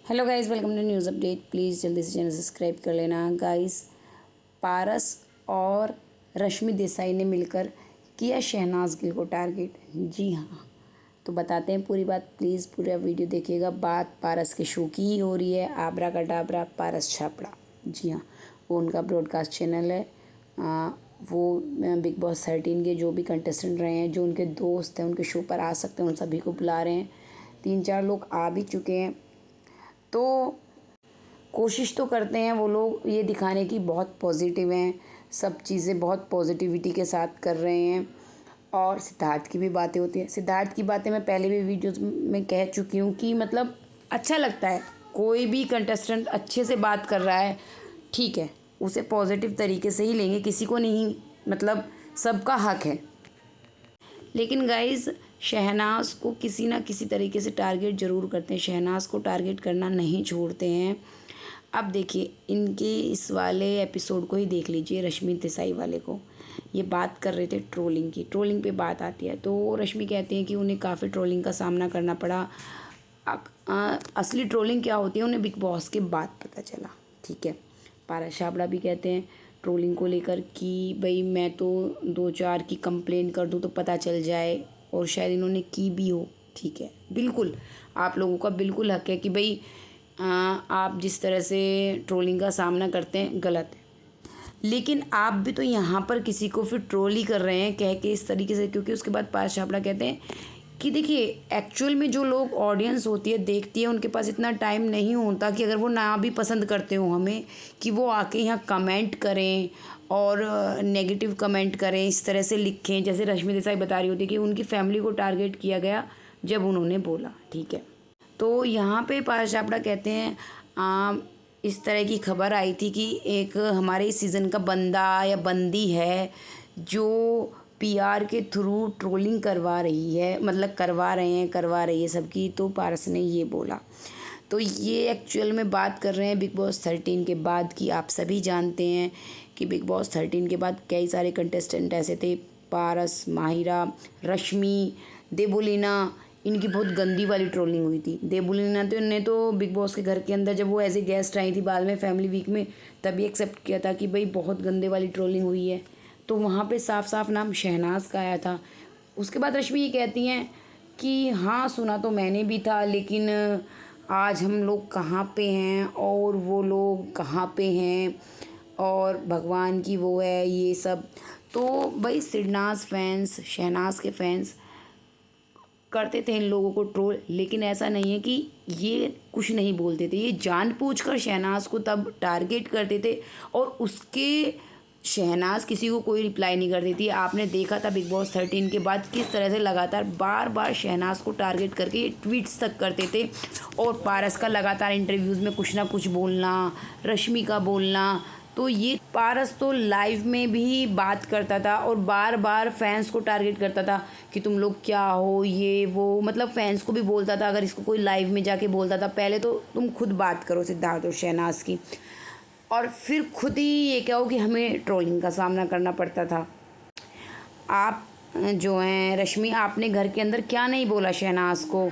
Hello guys, welcome to news update. Please जल्दी से channel subscribe कर लेना गाइस। पारस और रश्मि देसाई ने मिलकर किया शहनाज गिल को टारगेट। जी हाँ, तो बताते हैं पूरी बात। प्लीज़ पूरा वीडियो देखिएगा। बात पारस के शो की ही हो रही है, आबरा कटाबरा पारस छापड़ा। जी हाँ, वो उनका ब्रॉडकास्ट चैनल है। वो बिग बॉस 13 के जो भी कंटेस्टेंट रहे हैं, जो उनके दोस्त हैं, उनके शो पर आ सकते हैं, उन सभी को बुला रहे हैं। 3-4 लोग आ भी चुके हैं। तो कोशिश तो करते हैं वो लोग ये दिखाने की बहुत पॉजिटिव हैं, सब चीज़ें बहुत पॉजिटिविटी के साथ कर रहे हैं। और सिद्धार्थ की भी बातें होती हैं। सिद्धार्थ की बातें मैं पहले भी वीडियोस में कह चुकी हूँ कि मतलब अच्छा लगता है, कोई भी कंटेस्टेंट अच्छे से बात कर रहा है, ठीक है, उसे पॉजिटिव तरीके से ही लेंगे, किसी को नहीं, मतलब सबका हक है। लेकिन गाइज़, शहनाज को किसी ना किसी तरीके से टारगेट ज़रूर करते हैं। शहनाज को टारगेट करना नहीं छोड़ते हैं। अब देखिए, इनके इस वाले एपिसोड को ही देख लीजिए, रश्मि देसाई वाले को। ये बात कर रहे थे ट्रोलिंग की, ट्रोलिंग पे बात आती है तो रश्मि कहती हैं कि उन्हें काफ़ी ट्रोलिंग का सामना करना पड़ा। असली ट्रोलिंग क्या होती है उन्हें बिग बॉस के बाद पता चला। ठीक है, पारस छाबड़ा भी कहते हैं ट्रोलिंग को लेकर कि भाई मैं तो 2-4 की कंप्लेंट कर दूँ तो पता चल जाए, और शायद इन्होंने की भी हो। ठीक है, बिल्कुल आप लोगों का बिल्कुल हक है कि भाई आप जिस तरह से ट्रोलिंग का सामना करते हैं गलत है, लेकिन आप भी तो यहाँ पर किसी को फिर ट्रोल ही कर रहे हैं कह के इस तरीके से। क्योंकि उसके बाद पारस छाबड़ा कहते हैं कि देखिए, एक्चुअल में जो लोग ऑडियंस होती है, देखती है, उनके पास इतना टाइम नहीं होता कि अगर वो ना भी पसंद करते हो हमें, कि वो आके यहाँ कमेंट करें और नेगेटिव कमेंट करें, इस तरह से लिखें। जैसे रश्मि देसाई बता रही होती है कि उनकी फैमिली को टारगेट किया गया जब उन्होंने बोला। ठीक है, तो यहाँ पे पारस छाबड़ा कहते हैं इस तरह की खबर आई थी कि एक हमारे इस सीज़न का बंदा या बंदी है जो पीआर के थ्रू ट्रोलिंग करवा रही है, मतलब करवा रही है सबकी। तो पारस ने ये बोला। तो ये एक्चुअल में बात कर रहे हैं बिग बॉस 13 के बाद की। आप सभी जानते हैं कि बिग बॉस 13 के बाद कई सारे कंटेस्टेंट ऐसे थे, पारस, माहिरा, रश्मि, देबोलीना, इनकी बहुत गंदी वाली ट्रोलिंग हुई थी। देबोलीना तो बिग बॉस के घर के अंदर जब वो एज ए गेस्ट आई थी बाद में फैमिली वीक में, तभी एक्सेप्ट किया था कि भाई बहुत गंदे वाली ट्रोलिंग हुई है। तो वहाँ पे साफ साफ नाम शहनाज का आया था। उसके बाद रश्मि ये कहती हैं कि हाँ, सुना तो मैंने भी था, लेकिन आज हम लोग कहाँ पे हैं और वो लोग कहाँ पे हैं, और भगवान की वो है ये सब। तो भाई सिरनाज फैंस, शहनाज के फैंस करते थे इन लोगों को ट्रोल, लेकिन ऐसा नहीं है कि ये कुछ नहीं बोलते थे, ये जानबूझकर शहनाज को तब टारगेट करते थे। और उसके शहनाज किसी को कोई रिप्लाई नहीं करती थी। आपने देखा था बिग बॉस 13 के बाद किस तरह से लगातार बार बार शहनाज को टारगेट करके ये ट्वीट्स तक करते थे। और पारस का लगातार इंटरव्यूज़ में कुछ ना कुछ बोलना, रश्मि का बोलना। तो ये पारस तो लाइव में भी बात करता था और बार बार फैंस को टारगेट करता था कि तुम लोग क्या हो, ये वो, मतलब फैंस को भी बोलता था। अगर इसको कोई लाइव में जाके बोलता था, पहले तो तुम खुद बात करो सिद्धार्थ और शहनाज की, और फिर खुद ही ये कहो कि हमें ट्रोलिंग का सामना करना पड़ता था। आप जो हैं रश्मि, आपने घर के अंदर क्या नहीं बोला शहनाज को,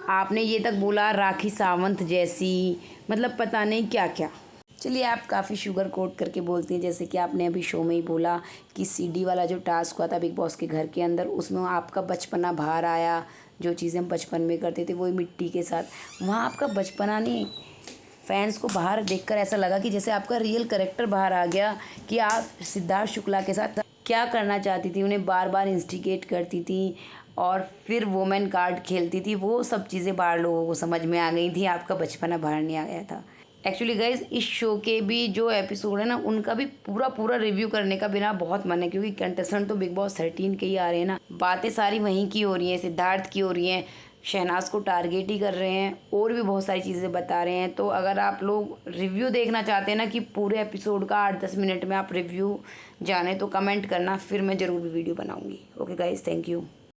आपने ये तक बोला राखी सावंत जैसी, मतलब पता नहीं क्या क्या। चलिए, आप काफ़ी शुगर कोट करके बोलती हैं, जैसे कि आपने अभी शो में ही बोला कि सीडी वाला जो टास्क हुआ था बिग बॉस के घर के अंदर, उसमें आपका बचपना बाहर आया। जो चीज़ें हम बचपन में करते थे वही मिट्टी के साथ, वहाँ आपका बचपना नहीं, फैंस को बाहर देखकर ऐसा लगा कि जैसे आपका रियल कैरेक्टर बाहर आ गया कि आप सिद्धार्थ शुक्ला के साथ क्या करना चाहती थी, उन्हें बार बार इंस्टिगेट करती थी और फिर वुमेन कार्ड खेलती थी। वो सब चीज़ें बाहर लोगों को समझ में आ गई थी, आपका बचपना बाहर नहीं आ गया था। एक्चुअली गाइज, इस शो के भी जो एपिसोड है ना, उनका भी पूरा रिव्यू करने का बिना बहुत मन है, क्योंकि कंटेस्टेंट तो बिग बॉस 13 के ही आ रहे हैं ना। बातें सारी वहीं की हो रही हैं, सिद्धार्थ की हो रही हैं, शहनाज को टारगेट ही कर रहे हैं, और भी बहुत सारी चीज़ें बता रहे हैं। तो अगर आप लोग रिव्यू देखना चाहते हैं ना कि पूरे एपिसोड का 8-10 मिनट में आप रिव्यू जाने, तो कमेंट करना, फिर मैं ज़रूर भी वीडियो बनाऊँगी। Okay guys, thank you.